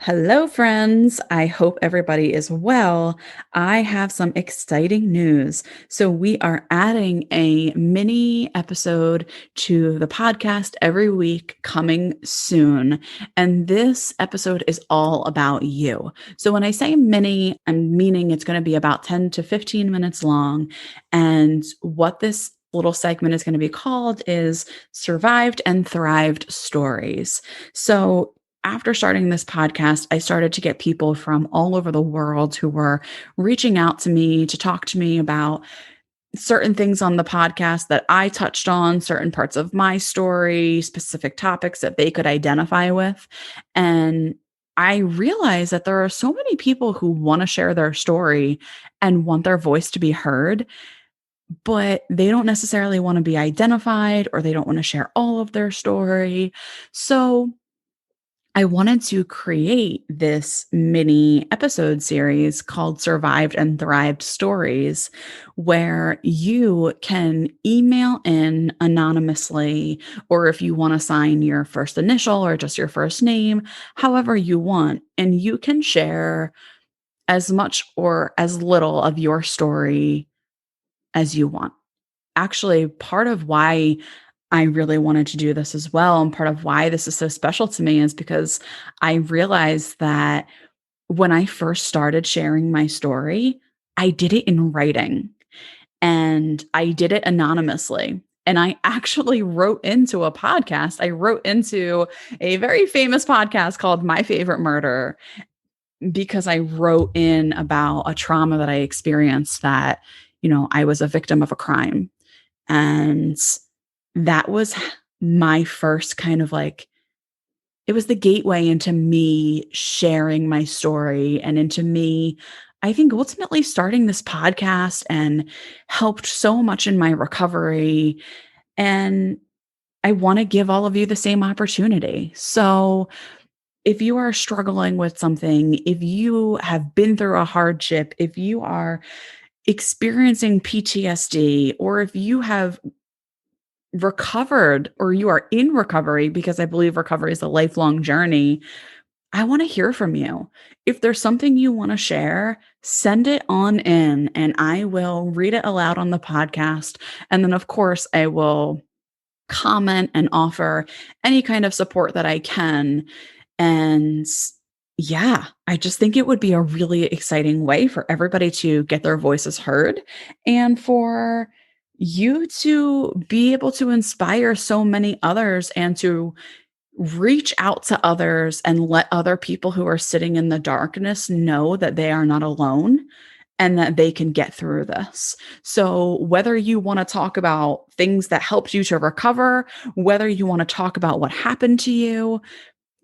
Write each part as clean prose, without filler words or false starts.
Hello, friends. I hope everybody is well. I have some exciting news. So, we are adding a mini episode to the podcast every week coming soon. And this episode is all about you. So, when I say mini, I'm meaning it's going to be about 10 to 15 minutes long. And what this little segment is going to be called is Survived and Thrived Stories. So, after starting this podcast, I started to get people from all over the world who were reaching out to me to talk to me about certain things on the podcast that I touched on, certain parts of my story, specific topics that they could identify with. And I realized that there are so many people who want to share their story and want their voice to be heard, but they don't necessarily want to be identified or they don't want to share all of their story. So, I wanted to create this mini episode series called Survived and Thrived Stories, where you can email in anonymously, or if you want to sign your first initial or just your first name, however you want, and you can share as much or as little of your story as you want. Actually, part of why I really wanted to do this as well, and part of why this is so special to me is because I realized that when I first started sharing my story, I did it in writing and I did it anonymously. And I actually wrote into a podcast. I wrote into a very famous podcast called My Favorite Murder because I wrote in about a trauma that I experienced that, I was a victim of a crime. And that was my first kind of it was the gateway into me sharing my story and into me, I think, ultimately starting this podcast and helped so much in my recovery. And I want to give all of you the same opportunity. So, if you are struggling with something, if you have been through a hardship, if you are experiencing PTSD, or if you have recovered or you are in recovery, because I believe recovery is a lifelong journey, I want to hear from you. If there's something you want to share, send it on in and I will read it aloud on the podcast. And then, of course, I will comment and offer any kind of support that I can. And yeah, I just think it would be a really exciting way for everybody to get their voices heard and for you to be able to inspire so many others and to reach out to others and let other people who are sitting in the darkness know that they are not alone and that they can get through this. So, whether you want to talk about things that helped you to recover, whether you want to talk about what happened to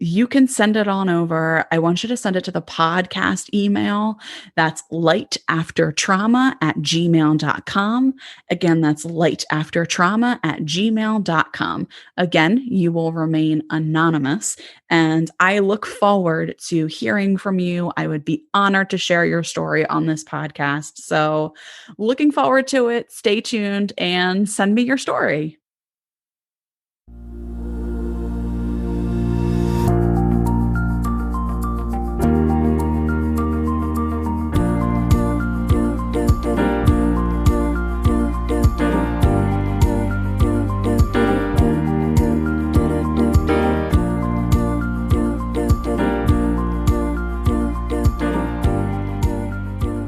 you can send it on over. I want you to send it to the podcast email. That's lightaftertrauma@gmail.com. Again, that's lightaftertrauma@gmail.com. Again, you will remain anonymous. And I look forward to hearing from you. I would be honored to share your story on this podcast. So, looking forward to it. Stay tuned and send me your story.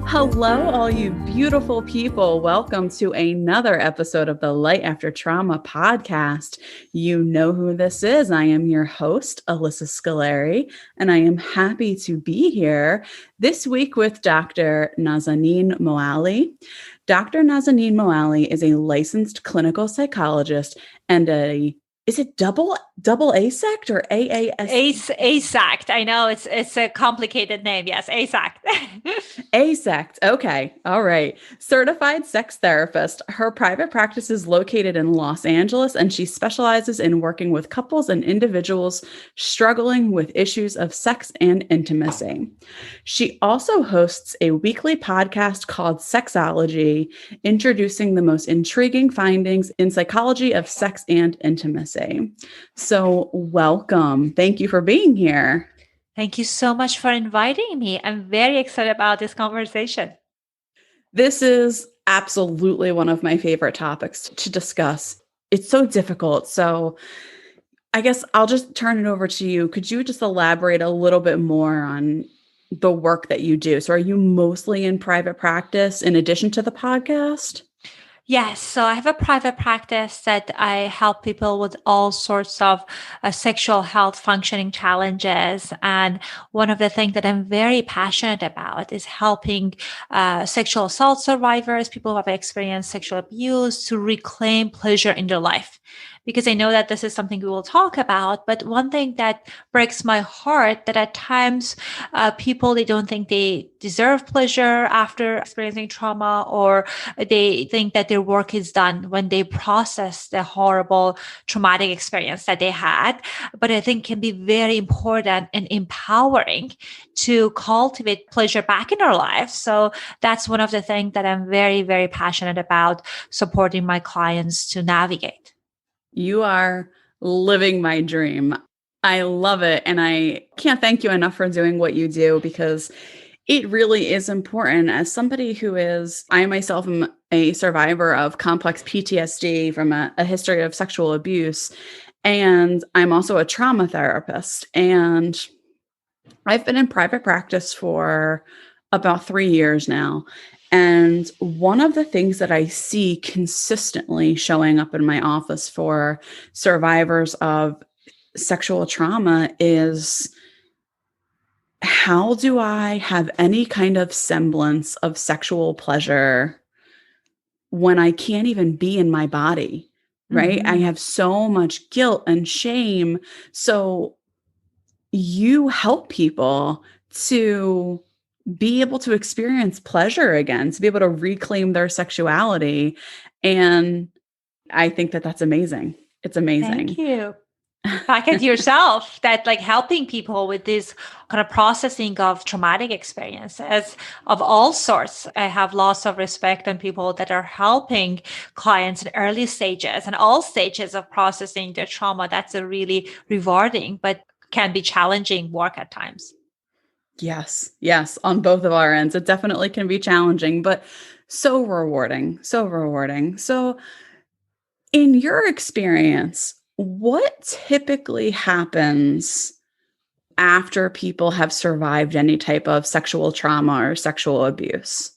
Hello, all you beautiful people. Welcome to another episode of the Light After Trauma podcast. You know who this is. I am your host, Alyssa Scolari, and I am happy to be here this week with Dr. Nazanin Moali. Dr. Nazanin Moali is a licensed clinical psychologist and is it double ASECT or AAS? ASACT. I know it's a complicated name. Yes, ASACT. ASECT. Okay. All right. Certified sex therapist. Her private practice is located in Los Angeles, and she specializes in working with couples and individuals struggling with issues of sex and intimacy. She also hosts a weekly podcast called Sexology, introducing the most intriguing findings in psychology of sex and intimacy. So, welcome. Thank you for being here. Thank you so much for inviting me. I'm very excited about this conversation. This is absolutely one of my favorite topics to discuss. It's so difficult. So I guess I'll just turn it over to you. Could you just elaborate a little bit more on the work that you do? So are you mostly in private practice in addition to the podcast? Yes, so I have a private practice that I help people with all sorts of sexual health functioning challenges. And one of the things that I'm very passionate about is helping sexual assault survivors, people who have experienced sexual abuse, to reclaim pleasure in their life. Because I know that this is something we will talk about. But one thing that breaks my heart that at times people, they don't think they deserve pleasure after experiencing trauma, or they think that their work is done when they process the horrible traumatic experience that they had. But I think can be very important and empowering to cultivate pleasure back in our lives. So that's one of the things that I'm very, very passionate about supporting my clients to navigate. You are living my dream. I love it. And I can't thank you enough for doing what you do because it really is important. As somebody who is, I myself am a survivor of complex PTSD from a history of sexual abuse. And I'm also a trauma therapist. And I've been in private practice for about 3 years now. And one of the things that I see consistently showing up in my office for survivors of sexual trauma is, how do I have any kind of semblance of sexual pleasure when I can't even be in my body? Right? I Mhm. have so much guilt and shame. So you help people to be able to experience pleasure again, to be able to reclaim their sexuality. And I think that that's amazing. It's Thank amazing. you. Back at yourself, that like helping people with this kind of processing of traumatic experiences of all sorts. I have lots of respect on people that are helping clients in early stages and all stages of processing their trauma. That's a really rewarding but can be challenging work at times. Yes, yes, on both of our ends. It definitely can be challenging, but so rewarding, so rewarding. So, in your experience, what typically happens after people have survived any type of sexual trauma or sexual abuse?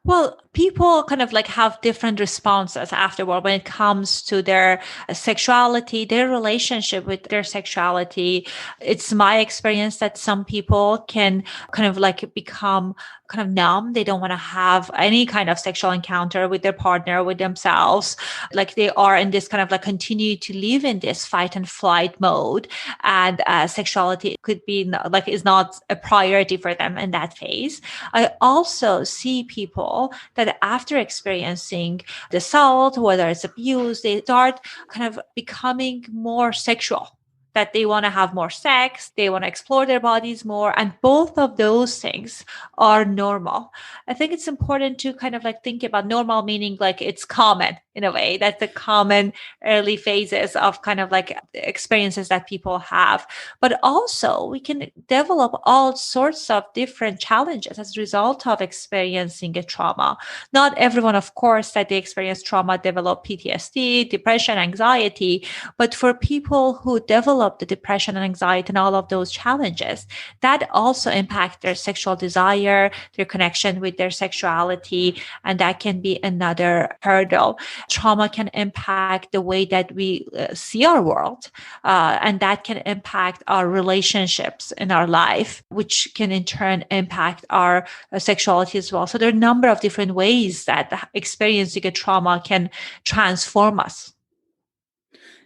Well, people kind of like have different responses afterward when it comes to their sexuality, their relationship with their sexuality. It's my experience that some people can kind of like become kind of numb. They don't want to have any kind of sexual encounter with their partner, with themselves. Like they are in this kind of like continue to live in this fight and flight mode. And sexuality could be like is not a priority for them in that phase. I also see people that after experiencing the assault, whether it's abuse, they start kind of becoming more sexual, that they want to have more sex, they want to explore their bodies more. And both of those things are normal. I think it's important to kind of like think about normal, meaning like it's common in a way. That's the common early phases of kind of like experiences that people have. But also, we can develop all sorts of different challenges as a result of experiencing a trauma. Not everyone, of course, that they experience trauma develop PTSD, depression, anxiety, but for people who develop the depression and anxiety and all of those challenges, that also impact their sexual desire, their connection with their sexuality, and that can be another hurdle. Trauma can impact the way that we see our world, and that can impact our relationships in our life, which can in turn impact our sexuality as well. So there are a number of different ways that experiencing a trauma can transform us.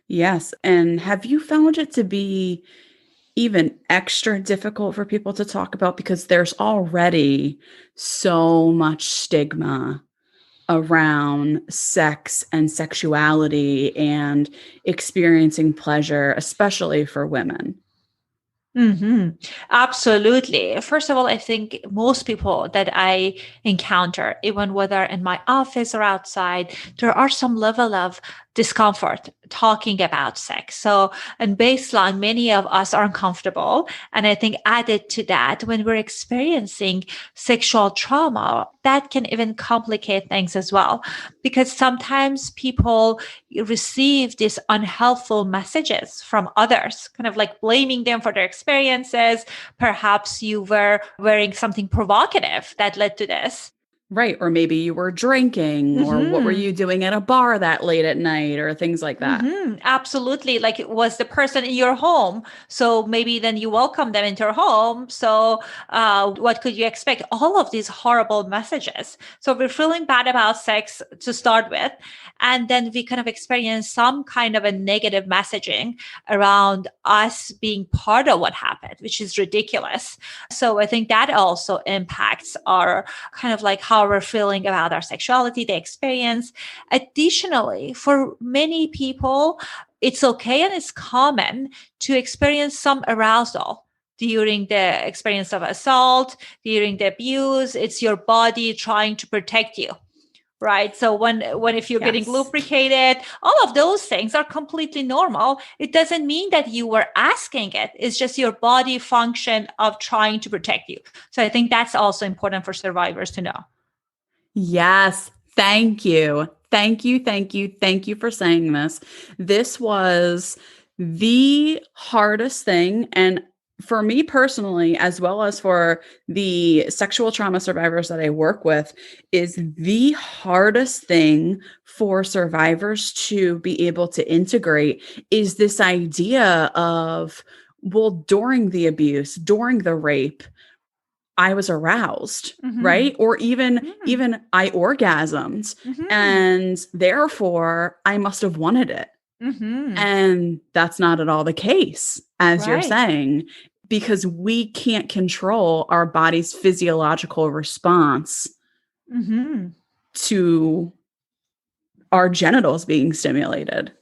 Yes. And have you found it to be even extra difficult for people to talk about because there's already so much stigma around sex and sexuality and experiencing pleasure, especially for women? Hmm. Absolutely. First of all, I think most people that I encounter, even whether in my office or outside, there are some level of discomfort talking about sex. So, and baseline, many of us are uncomfortable. And I think added to that, when we're experiencing sexual trauma, that can even complicate things as well. Because sometimes people receive these unhelpful messages from others, kind of like blaming them for their experiences. Perhaps you were wearing something provocative that led to this. Right. Or maybe you were drinking, or what were Mm-hmm. you doing at a bar that late at night, or things like that. Absolutely. Like it was the person in your home. So maybe then you welcome them into your home. So what could you expect? All of these horrible messages. So we're feeling bad about sex to start with. And then we kind of experience some kind of a negative messaging around us being part of what happened, which is ridiculous. So I think that also impacts our kind of like how we're feeling about our sexuality, the experience. Additionally, for many people, it's okay and it's common to experience some arousal during the experience of assault, during the abuse. It's your body trying to protect you. Right. So when if you're getting Yes. lubricated, all of those things are completely normal. It doesn't mean that you were asking it. It's just your body function of trying to protect you. So I think that's also important for survivors to know. Yes. Thank you. Thank you. Thank you. Thank you for saying this. This was the hardest thing. And for me personally, as well as for the sexual trauma survivors that I work with, is the hardest thing for survivors to be able to integrate is this idea of, well, during the abuse, during the rape, I was aroused, Mm-hmm. right? Or even Mm-hmm. even I orgasmed, Mm-hmm. and therefore I must have wanted it. Mm-hmm. And that's not at all the case, as you're Right. saying, because we can't control our body's physiological response Mm-hmm. to our genitals being stimulated.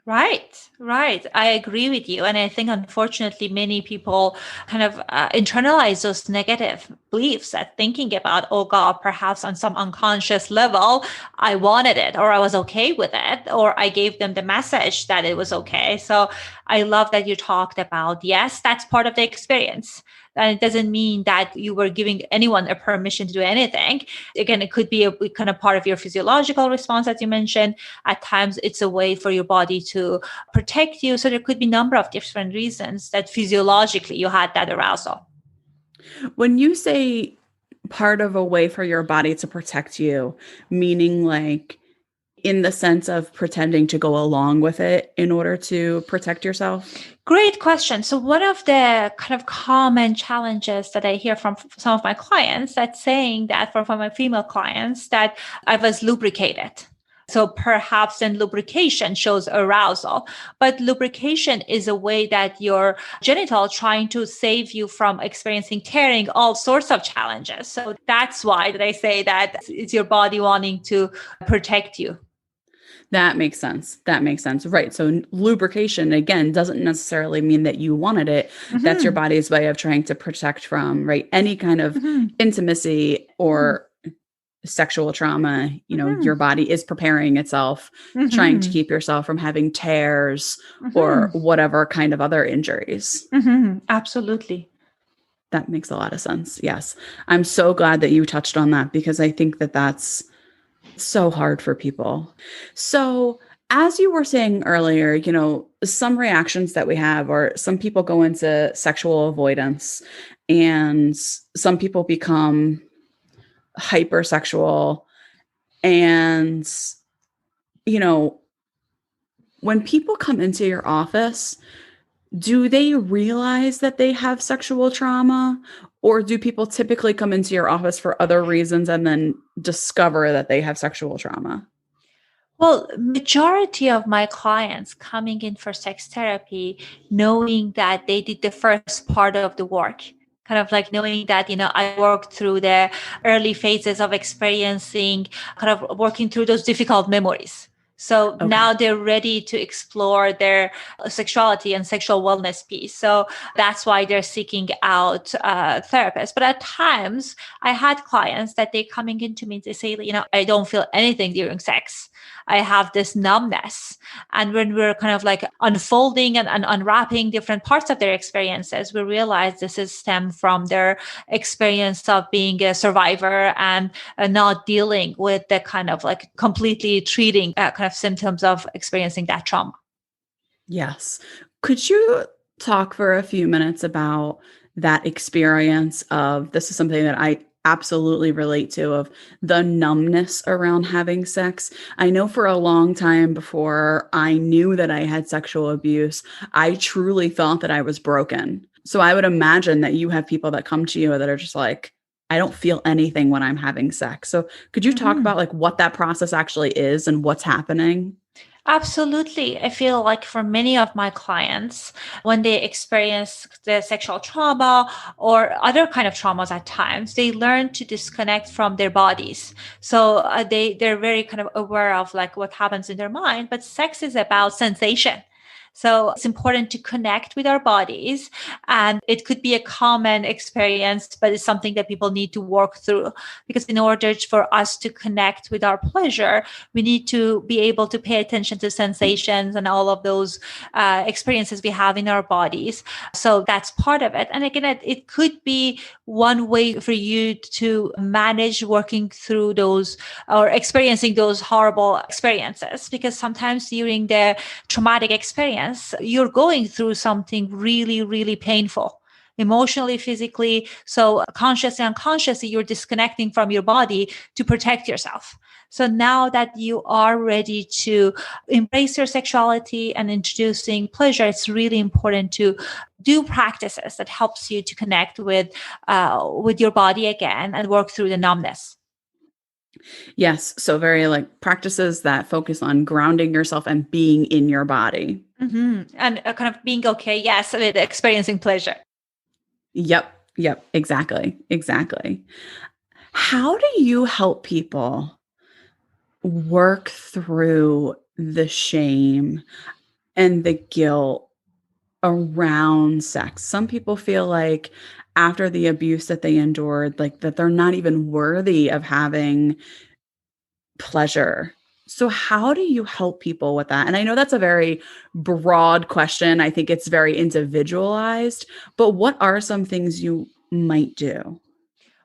Right, right. I agree with you. And I think, unfortunately, many people kind of internalize those negative beliefs that thinking about, oh God, perhaps on some unconscious level, I wanted it, or I was okay with it, or I gave them the message that it was okay. So I love that you talked about, yes, that's part of the experience. And it doesn't mean that you were giving anyone a permission to do anything. Again, it could be a kind of part of your physiological response, as you mentioned. At times, it's a way for your body to protect you. So there could be a number of different reasons that physiologically you had that arousal. When you say part of a way for your body to protect you, meaning like in the sense of pretending to go along with it in order to protect yourself? Great question. So one of the kind of common challenges that I hear from some of my clients, that's saying that from my female clients, that I was lubricated. So perhaps then lubrication shows arousal, but lubrication is a way that your genital trying to save you from experiencing tearing, all sorts of challenges. So that's why they say that it's your body wanting to protect you. That makes sense. That makes sense. Right. So lubrication, again, doesn't necessarily mean that you wanted it. That's your Mm-hmm. body's way of trying to protect from, right, any kind of Mm-hmm. intimacy Mm-hmm. or sexual trauma. Mm-hmm. Your body is preparing itself, trying to Mm-hmm. keep yourself from having tears or Mm-hmm. whatever kind of other injuries. Absolutely. That makes a lot of sense. Yes. I'm so glad that you touched on that because I think that that's so hard for people. So, as you were saying earlier, some reactions that we have, or some people go into sexual avoidance, and some people become hypersexual. And, you know, when people come into your office, do they realize that they have sexual trauma? Or do people typically come into your office for other reasons and then discover that they have sexual trauma? Well, majority of my clients coming in for sex therapy, knowing that they did the first part of the work, kind of like knowing that, I worked through the early phases of experiencing, kind of working through those difficult memories. So now Okay. they're ready to explore their sexuality and sexual wellness piece. So that's why they're seeking out therapists. But at times, I had clients that they coming into me, they say, I don't feel anything during sex. I have this numbness. And when we're kind of like unfolding and unwrapping different parts of their experiences, we realize this is stemmed from their experience of being a survivor and not dealing with the kind of like completely treating kind of symptoms of experiencing that trauma. Yes. Could you talk for a few minutes about that experience of this is something that I absolutely relate to of the numbness around having sex. I know for a long time before I knew that I had sexual abuse, I truly thought that I was broken. So I would imagine that you have people that come to you that are just like, I don't feel anything when I'm having sex. So could you talk Mhm. about like what that process actually is and what's happening? Absolutely. I feel like for many of my clients, when they experience the sexual trauma or other kind of traumas at times, they learn to disconnect from their bodies. So they're very kind of aware of like what happens in their mind, but sex is about sensation. So it's important to connect with our bodies. And it could be a common experience, but it's something that people need to work through. Because in order for us to connect with our pleasure, we need to be able to pay attention to sensations and all of those experiences we have in our bodies. So that's part of it. And again, it could be one way for you to manage working through those or experiencing those horrible experiences, because sometimes during the traumatic experience, you're going through something really, really painful emotionally, physically. So consciously, unconsciously, you're disconnecting from your body to protect yourself. So now that you are ready to embrace your sexuality and introducing pleasure, it's really important to do practices that helps you to connect with your body again and work through the numbness. Yes. So very like practices that focus on grounding yourself and being in your body. And kind of being okay, yes, with experiencing pleasure. Yep. Yep. Exactly. Exactly. How do you help people work through the shame and the guilt around sex? Some people feel like after the abuse that they endured, like that they're not even worthy of having pleasure. So, how do you help people with that? And I know that's a very broad question. I think it's very individualized, but what are some things you might do?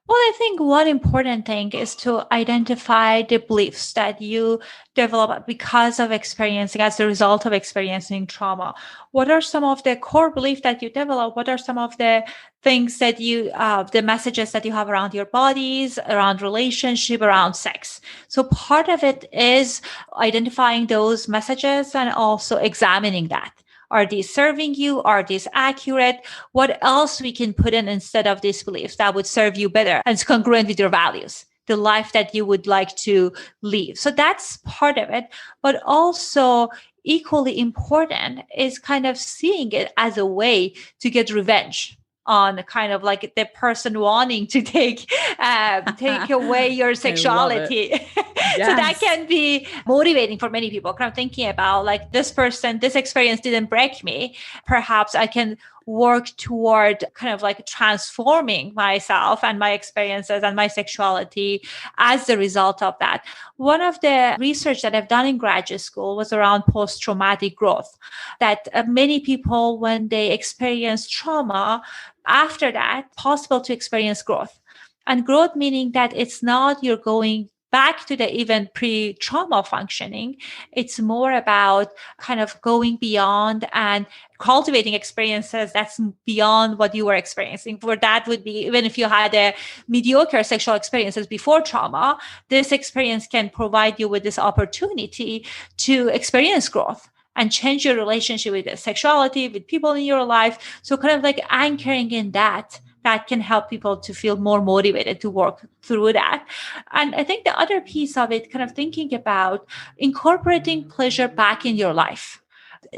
Well, I think one important thing is to identify the beliefs that you develop because of experiencing, as a result of experiencing trauma. What are some of the core beliefs that you develop? What are some of the things that the messages that you have around your bodies, around relationship, around sex? So part of it is identifying those messages and also examining that. Are these serving you? Are these accurate? What else we can put in instead of these beliefs that would serve you better and is congruent with your values, the life that you would like to live? So that's part of it. But also, equally important is kind of seeing it as a way to get revenge on kind of like the person wanting to take away your I love it. sexuality. So that Yes. can be motivating for many people, kind of thinking about like, this person, this experience didn't break me, perhaps I can work toward kind of like transforming myself and my experiences and my sexuality as the result of that. One of the research that I've done in graduate school was around post-traumatic growth, that many people, when they experience trauma, after that, possible to experience growth. And growth meaning that it's not you're going back to the even pre-trauma functioning. It's more about kind of going beyond and cultivating experiences that's beyond what you were experiencing. For that would be, even if you had a mediocre sexual experiences before trauma, this experience can provide you with this opportunity to experience growth and change your relationship with the sexuality, with people in your life. So kind of like anchoring in that can help people to feel more motivated to work through that. And I think the other piece of it, kind of thinking about incorporating pleasure back in your life,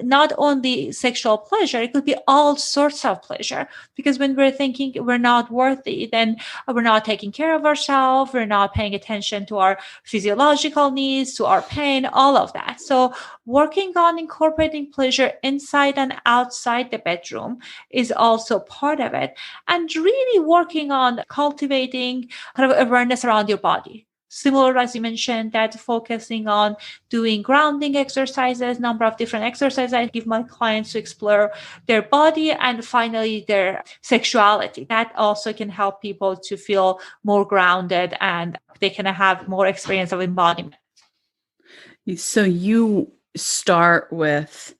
not only sexual pleasure, it could be all sorts of pleasure. Because when we're thinking we're not worthy, then we're not taking care of ourselves, we're not paying attention to our physiological needs, to our pain, all of that. So working on incorporating pleasure inside and outside the bedroom is also part of it. And really working on cultivating kind of awareness around your body. similar, as you mentioned, that focusing on doing grounding exercises, number of different exercises I give my clients to explore their body, and finally their sexuality. That also can help people to feel more grounded and they can have more experience of embodiment. So you start with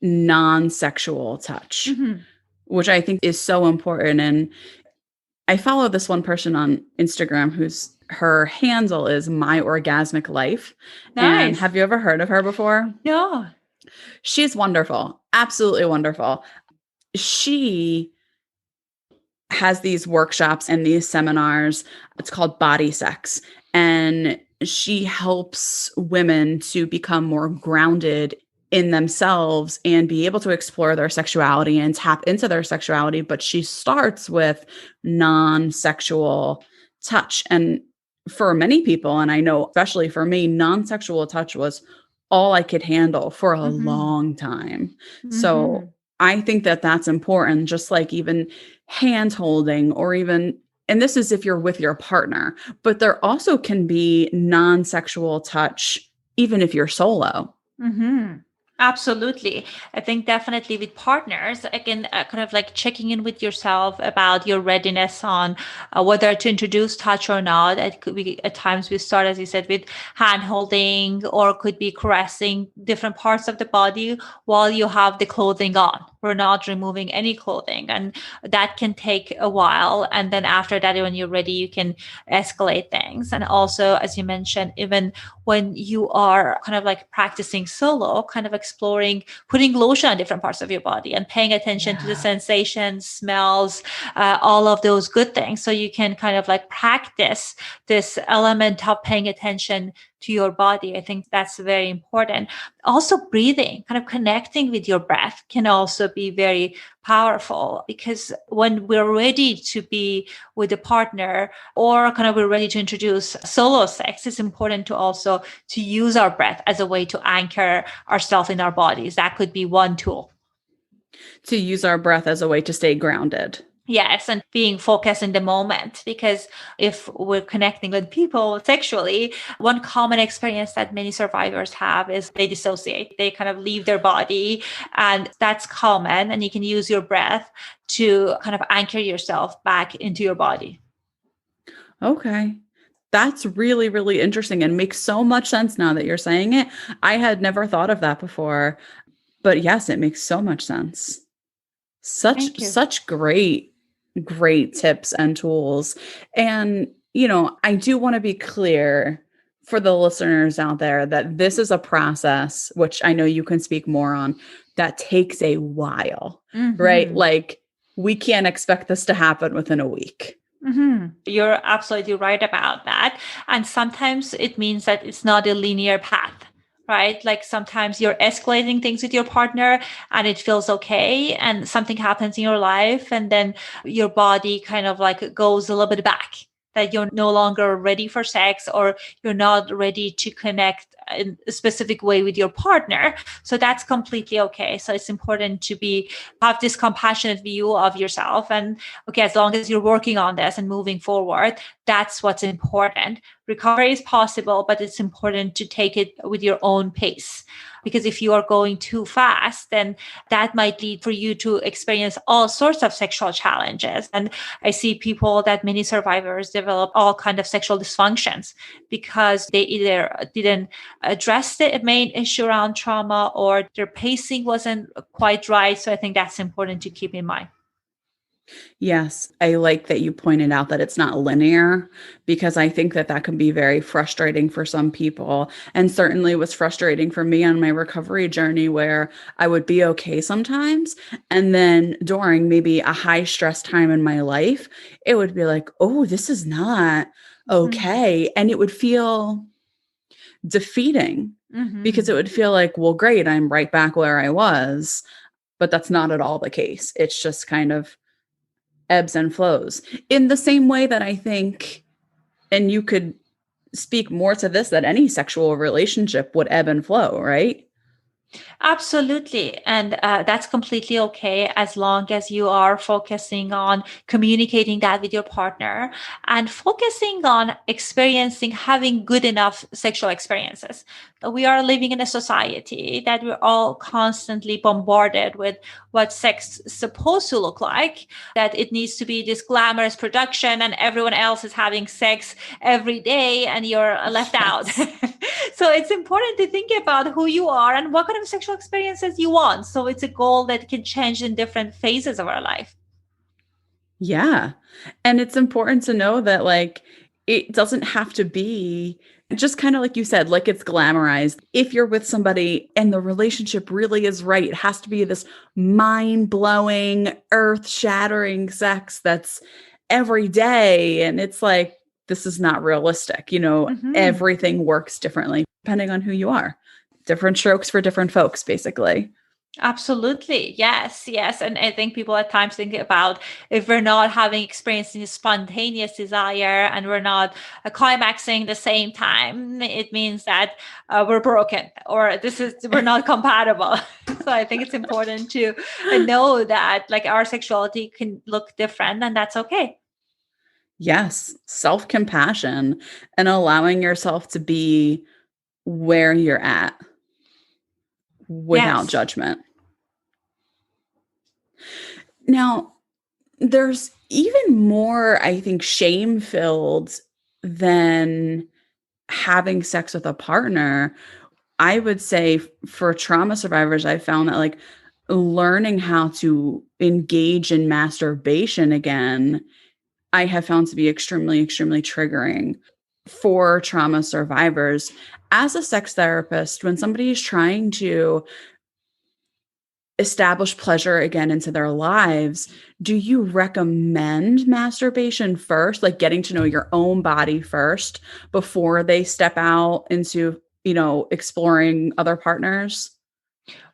non-sexual touch, Mm-hmm. which I think is so important. And I follow this one person on Instagram whose her handle is My Orgasmic Life. And Nice. have you ever heard of her before? No. She's wonderful. Absolutely wonderful. She has these workshops and these seminars. It's called Body Sex. And she helps women to become more grounded in themselves and be able to explore their sexuality and tap into their sexuality. But she starts with non sexual touch. And for many people, and I know especially for me, non sexual touch was all I could handle for a Mm-hmm. long time. Mm-hmm. So I think that that's important, just like even hand holding or even, and this is if you're with your partner, but there also can be non sexual touch, even if you're solo. Mm-hmm. Absolutely. I think definitely with partners, again, kind of like checking in with yourself about your readiness on whether to introduce touch or not. It could be at times we start, as you said, with hand holding or could be caressing different parts of the body while you have the clothing on. We're not removing any clothing. And that can take a while. And then after that, when you're ready, you can escalate things. And also, as you mentioned, even when you are kind of like practicing solo, kind of exploring, putting lotion on different parts of your body and paying attention to the Yeah. sensations, smells, all of those good things. So you can kind of like practice this element of paying attention to your body. I think that's very important. Also, breathing, kind of connecting with your breath can also be very powerful because when we're ready to be with a partner or kind of we're ready to introduce solo sex, it's important to also to use our breath as a way to anchor ourselves in our bodies. That could be one tool. To use our breath as a way to stay grounded. Yes, and being focused in the moment. Because if we're connecting with people sexually, one common experience that many survivors have is they dissociate. They kind of leave their body, and that's common. And you can use your breath to kind of anchor yourself back into your body. Okay. That's really, really interesting and makes so much sense now that you're saying it. I had never thought of that before, but yes, it makes so much sense. Thank you. Such great tips and tools. And, I do want to be clear for the listeners out there that this is a process, which I know you can speak more on, that takes a while, right? Mm-hmm. Like we can't expect this to happen within a week. Mm-hmm. You're absolutely right about that. And sometimes it means that it's not a linear path, right? Like sometimes you're escalating things with your partner and it feels okay. And something happens in your life, and then your body kind of like goes a little bit back. That you're no longer ready for sex or you're not ready to connect in a specific way with your partner. So that's completely okay. So it's important to have this compassionate view of yourself. And okay, as long as you're working on this and moving forward, that's what's important. Recovery is possible, but it's important to take it with your own pace. Because if you are going too fast, then that might lead for you to experience all sorts of sexual challenges. And I see people that many survivors develop all kind of sexual dysfunctions because they either didn't address the main issue around trauma or their pacing wasn't quite right. So I think that's important to keep in mind. Yes, I like that you pointed out that it's not linear because I think that that can be very frustrating for some people. And certainly was frustrating for me on my recovery journey where I would be okay sometimes. And then during maybe a high stress time in my life, it would be like, oh, this is not Mm-hmm. okay. And it would feel defeating because Mm-hmm. it would feel like, well, great, I'm right back where I was. But that's not at all the case. It's just kind of ebbs and flows in the same way that I think, and you could speak more to this, that any sexual relationship would ebb and flow, right? Absolutely. And that's completely okay as long as you are focusing on communicating that with your partner and focusing on experiencing, having good enough sexual experiences. We are living in a society that we're all constantly bombarded with what sex is supposed to look like, that it needs to be this glamorous production and everyone else is having sex every day and you're left out. Yes. So it's important to think about who you are and what kind of sexual experiences you want. So it's a goal that can change in different phases of our life. Yeah. And it's important to know that like it doesn't have to be just kind of like you said, like it's glamorized. If you're with somebody and the relationship really is right, it has to be this mind-blowing, earth-shattering sex that's every day. And it's like, this is not realistic. Mhm. Everything works differently depending on who you are. Different strokes for different folks, basically. Absolutely. Yes. Yes. And I think people at times think about if we're not having experiencing a spontaneous desire and we're not climaxing the same time, it means that we're broken or we're not compatible. So I think it's important to know that like our sexuality can look different and that's okay. Yes, self-compassion and allowing yourself to be where you're at without Yes. judgment. Now, there's even more, I think, shame filled than having sex with a partner. I would say for trauma survivors, I found that like learning how to engage in masturbation again, I have found to be extremely, extremely triggering for trauma survivors. As a sex therapist, when somebody is trying to establish pleasure again into their lives, do you recommend masturbation first, like getting to know your own body first before they step out into, exploring other partners?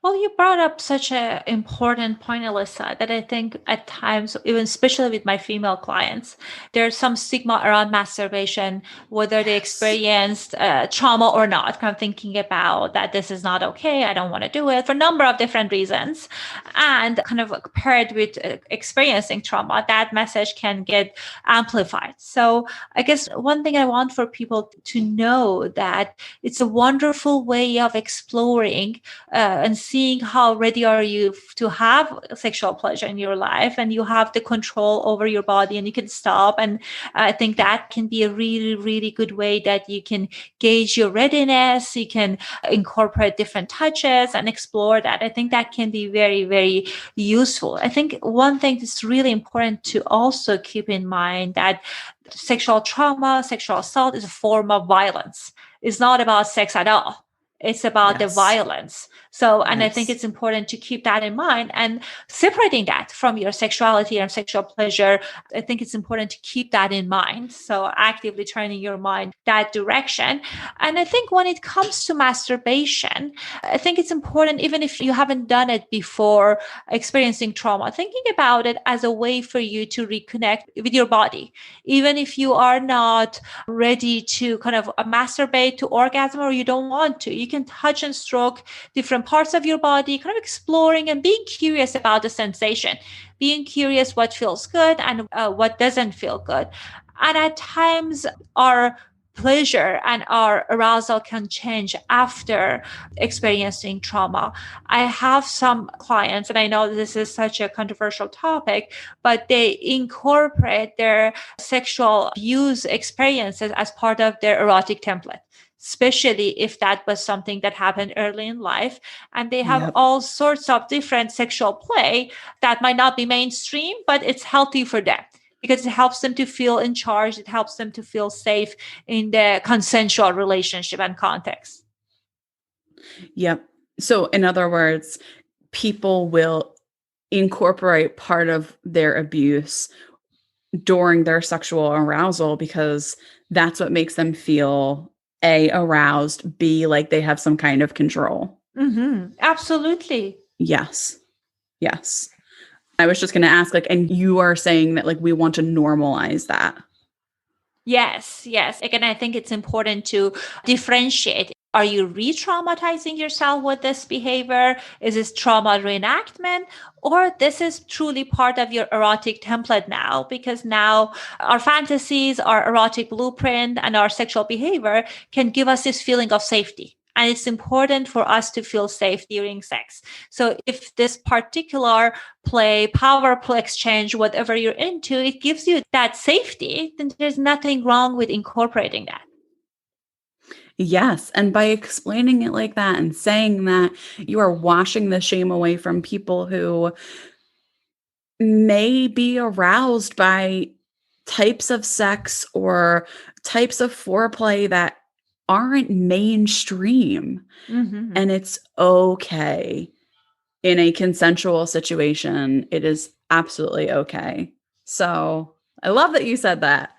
Well, you brought up such an important point, Alyssa, that I think at times, even especially with my female clients, there's some stigma around masturbation, whether they Yes. experienced trauma or not. Kind of thinking about that this is not okay, I don't want to do it for a number of different reasons. And kind of paired with experiencing trauma, that message can get amplified. So I guess one thing I want for people to know that it's a wonderful way of exploring and seeing how ready are you to have sexual pleasure in your life and you have the control over your body and you can stop. And I think that can be a really, really good way that you can gauge your readiness. You can incorporate different touches and explore that. I think that can be very, very useful. I think one thing that's really important to also keep in mind that sexual trauma, sexual assault is a form of violence. It's not about sex at all. It's about the Yes. violence. So, and I think Yes. it's important to keep that in mind and separating that from your sexuality and sexual pleasure. I think it's important to keep that in mind. So, actively turning your mind that direction. And I think when it comes to masturbation, I think it's important, even if you haven't done it before experiencing trauma, thinking about it as a way for you to reconnect with your body. Even if you are not ready to kind of masturbate to orgasm or you don't want to, you can touch and stroke different parts of your body, kind of exploring and being curious about the sensation, being curious what feels good and what doesn't feel good. And at times, our pleasure and our arousal can change after experiencing trauma. I have some clients, and I know this is such a controversial topic, but they incorporate their sexual abuse experiences as part of their erotic template, especially if that was something that happened early in life. And they have Yep. all sorts of different sexual play that might not be mainstream, but it's healthy for them because it helps them to feel in charge. It helps them to feel safe in the consensual relationship and context. Yep. So, in other words, people will incorporate part of their abuse during their sexual arousal because that's what makes them feel A, aroused, B, like they have some kind of control. Absolutely. Yes. Yes. I was just going to ask, like, and you are saying that, like, we want to normalize that. Yes, yes. Again, I think it's important to differentiate Are you re-traumatizing yourself with this behavior? Is this trauma reenactment? Or this is truly part of your erotic template now, because now our fantasies, our erotic blueprint, and our sexual behavior can give us this feeling of safety. And it's important for us to feel safe during sex. So if this particular play, power play exchange, whatever you're into, it gives you that safety, then there's nothing wrong with incorporating that. Yes. And by explaining it like that and saying that, you are washing the shame away from people who may be aroused by types of sex or types of foreplay that aren't mainstream. Mm-hmm. And it's okay in a consensual situation. It is absolutely okay. So I love that you said that.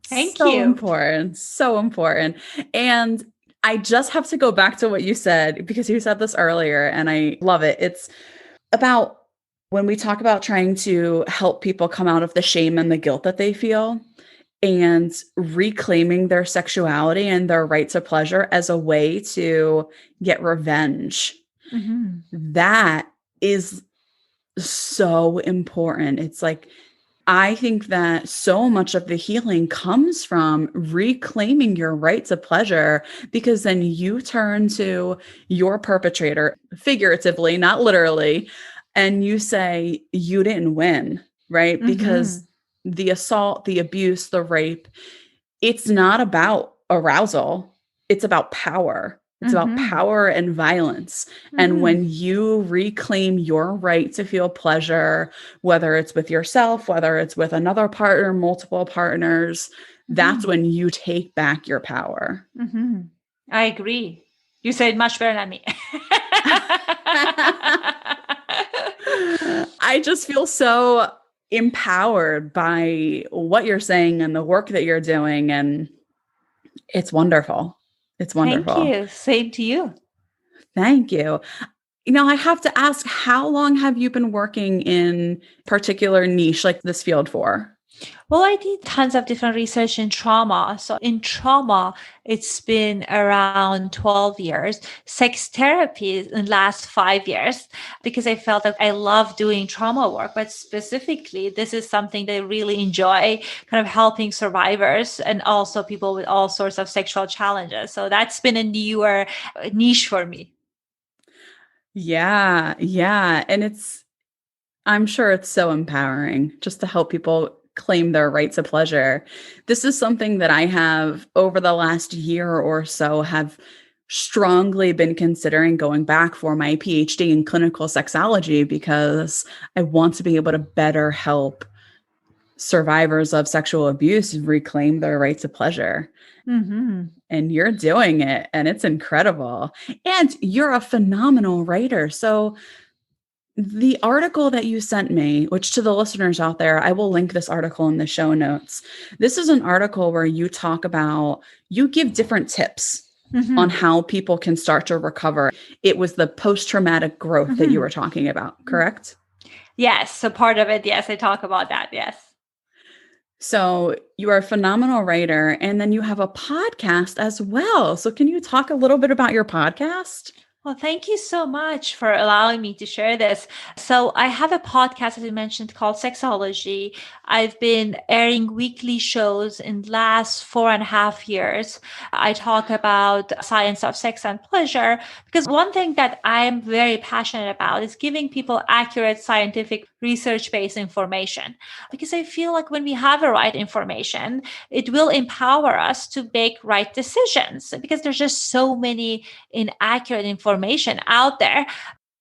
Thank So you. important. So important. And I just have to go back to what you said because you said this earlier and I love it. It's about when we talk about trying to help people come out of the shame and the guilt that they feel and reclaiming their sexuality and their right to pleasure as a way to get revenge. Mm-hmm. That is so important. It's like, I think that so much of the healing comes from reclaiming your right to pleasure because then you turn to your perpetrator, figuratively, not literally, and you say, you didn't win, right? Mm-hmm. Because the assault, the abuse, the rape, it's not about arousal, it's about power. It's about Mm-hmm. power and violence. And Mm-hmm. when you reclaim your right to feel pleasure, whether it's with yourself, whether it's with another partner, multiple partners, that's Mm-hmm. when you take back your power. Mm-hmm. I agree. You said much better than me. I just feel so empowered by what you're saying and the work that you're doing. And it's wonderful. It's Thank wonderful. you. Same to you. Thank you. I have to ask, how long have you been working in particular niche like this field for? Well, I did tons of different research in trauma. So in trauma, it's been around 12 years. Sex therapy in the last 5 years, because I felt that I love doing trauma work, but specifically, this is something that I really enjoy, kind of helping survivors and also people with all sorts of sexual challenges. So that's been a newer niche for me. Yeah, yeah. And I'm sure it's so empowering just to help people claim their right to pleasure. This is something that I have over the last year or so have strongly been considering going back for my PhD in clinical sexology because I want to be able to better help survivors of sexual abuse reclaim their right to pleasure. Mm-hmm. And you're doing it, and it's incredible. And you're a phenomenal writer. So, the article that you sent me, which to the listeners out there, I will link this article in the show notes. This is an article where you give different tips on Mm-hmm. how people can start to recover. It was the post traumatic growth that you Mm-hmm. were talking about, correct? Yes. So part of it, yes, I talk about that. Yes. So you are a phenomenal writer, and then you have a podcast as well. So can you talk a little bit about your podcast? Well, thank you so much for allowing me to share this. So, I have a podcast, as you mentioned, called Sexology. I've been airing weekly shows in the last 4.5 years. I talk about science of sex and pleasure because one thing that I am very passionate about is giving people accurate scientific research-based information. Because I feel like when we have the right information, it will empower us to make right decisions because there's just so many inaccurate information out there.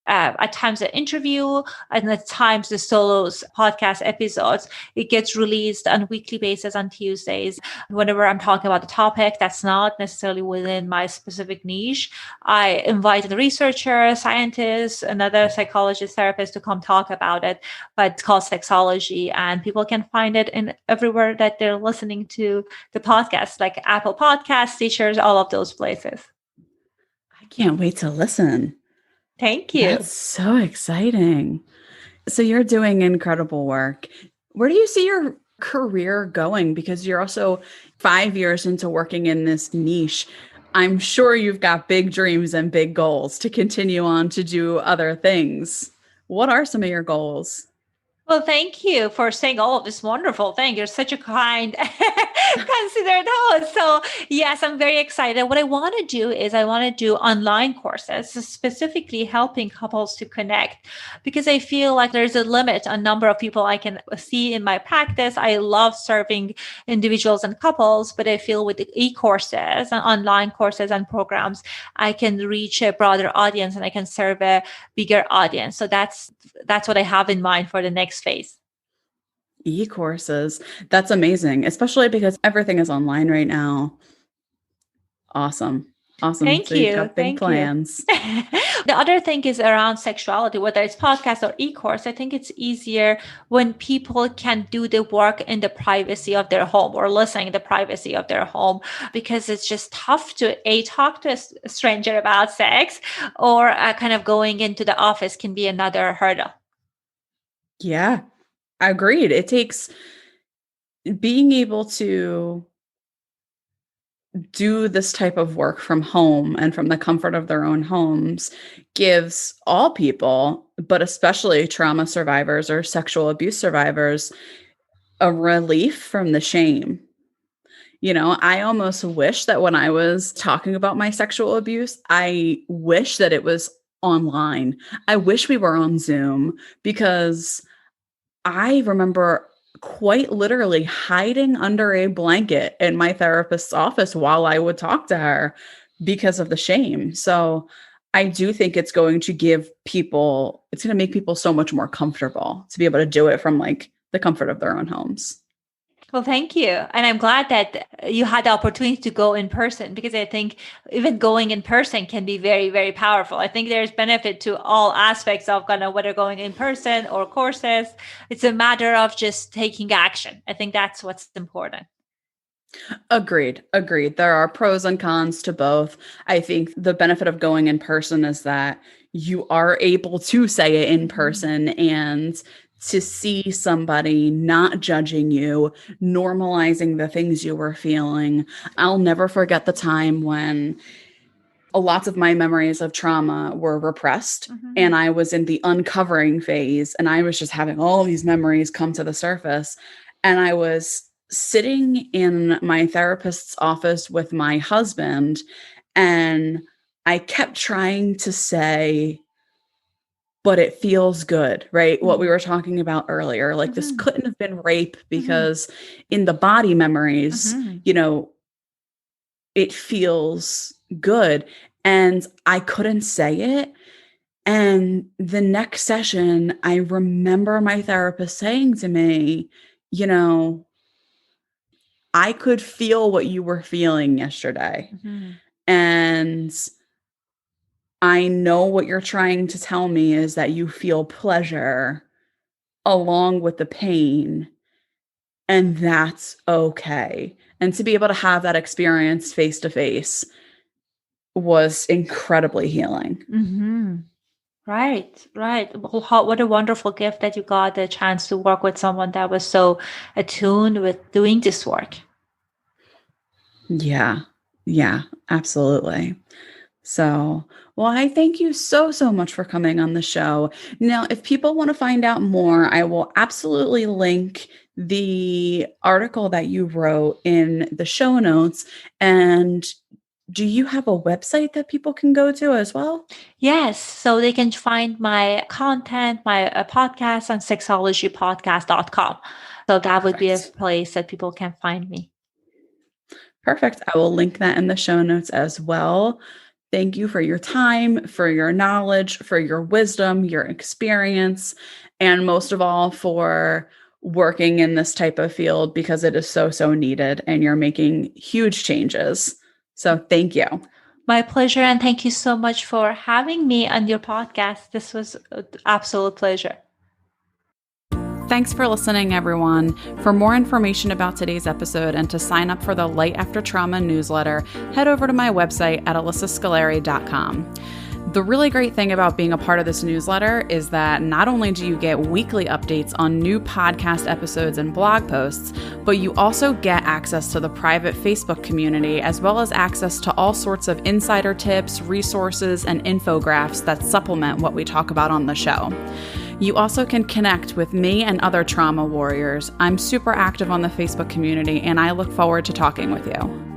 At times, an interview, and at times, the solos podcast episodes, it gets released on a weekly basis on Tuesdays. Whenever I'm talking about a topic that's not necessarily within my specific niche, I invite a researcher, scientist, another psychologist, therapist to come talk about it. But it's called Sexology, and people can find it in everywhere that they're listening to the podcast, like Apple Podcasts, Teachers, all of those places. I can't wait to listen. Thank That's you. so exciting. So you're doing incredible work. Where do you see your career going? Because you're also 5 years into working in this niche. I'm sure you've got big dreams and big goals to continue on to do other things. What are some of your goals? Well, thank you for saying all of this wonderful thing. You're such a kind, considerate host. So, yes, I'm very excited. What I want to do is I want to do online courses, specifically helping couples to connect, because I feel like there's a limit on number of people I can see in my practice. I love serving individuals and couples, but I feel with the e-courses and online courses and programs, I can reach a broader audience and I can serve a bigger audience. So that's what I have in mind for the next phase. E-courses. That's amazing, especially because everything is online right now. Awesome. Awesome. Thank So you've you. got big Thank you. plans. The other thing is around sexuality, whether it's podcast or e-course. I think it's easier when people can do the work in the privacy of their home or listen in the privacy of their home, because it's just tough to talk to a stranger about sex, or kind of going into the office can be another hurdle. Yeah, agreed. It takes being able to do this type of work from home and from the comfort of their own homes gives all people, but especially trauma survivors or sexual abuse survivors, a relief from the shame. You know, I almost wish that when I was talking about my sexual abuse, I wish that it was online. I wish we were on Zoom, because I remember quite literally hiding under a blanket in my therapist's office while I would talk to her because of the shame. So I do think it's going to it's going to make people so much more comfortable to be able to do it from like the comfort of their own homes. Well, thank you. And I'm glad that you had the opportunity to go in person, because I think even going in person can be very, very powerful. I think there's benefit to all aspects of kind of whether going in person or courses. It's a matter of just taking action. I think that's what's important. Agreed. Agreed. There are pros and cons to both. I think the benefit of going in person is that you are able to say it in person and to see somebody not judging you, normalizing the things you were feeling. I'll never forget the time when lots of my memories of trauma were repressed, and I was in the uncovering phase, and I was just having all these memories come to the surface. And I was sitting in my therapist's office with my husband, and I kept trying to say, but it feels good, right? What we were talking about earlier, like this couldn't have been rape, because in the body memories, you know, it feels good. And I couldn't say it. And the next session, I remember my therapist saying to me, you know, I could feel what you were feeling yesterday. And I know what you're trying to tell me is that you feel pleasure along with the pain, and that's okay. And to be able to have that experience face to face was incredibly healing. Right, right. What a wonderful gift that you got the chance to work with someone that was so attuned with doing this work. Yeah. Yeah, absolutely. So, well, I thank you so, so much for coming on the show. Now, if people want to find out more, I will absolutely link the article that you wrote in the show notes. And do you have a website that people can go to as well? Yes. So they can find my content, my podcast on sexologypodcast.com. So that would be a place that people can find me. Perfect. I will link that in the show notes as well. Thank you for your time, for your knowledge, for your wisdom, your experience, and most of all, for working in this type of field, because it is so, so needed and you're making huge changes. So thank you. My pleasure. And thank you so much for having me on your podcast. This was an absolute pleasure. Thanks for listening, everyone. For more information about today's episode and to sign up for the Light After Trauma newsletter, head over to my website at alyssascolari.com. The really great thing about being a part of this newsletter is that not only do you get weekly updates on new podcast episodes and blog posts, but you also get access to the private Facebook community, as well as access to all sorts of insider tips, resources, and infographics that supplement what we talk about on the show. You also can connect with me and other trauma warriors. I'm super active on the Facebook community, and I look forward to talking with you.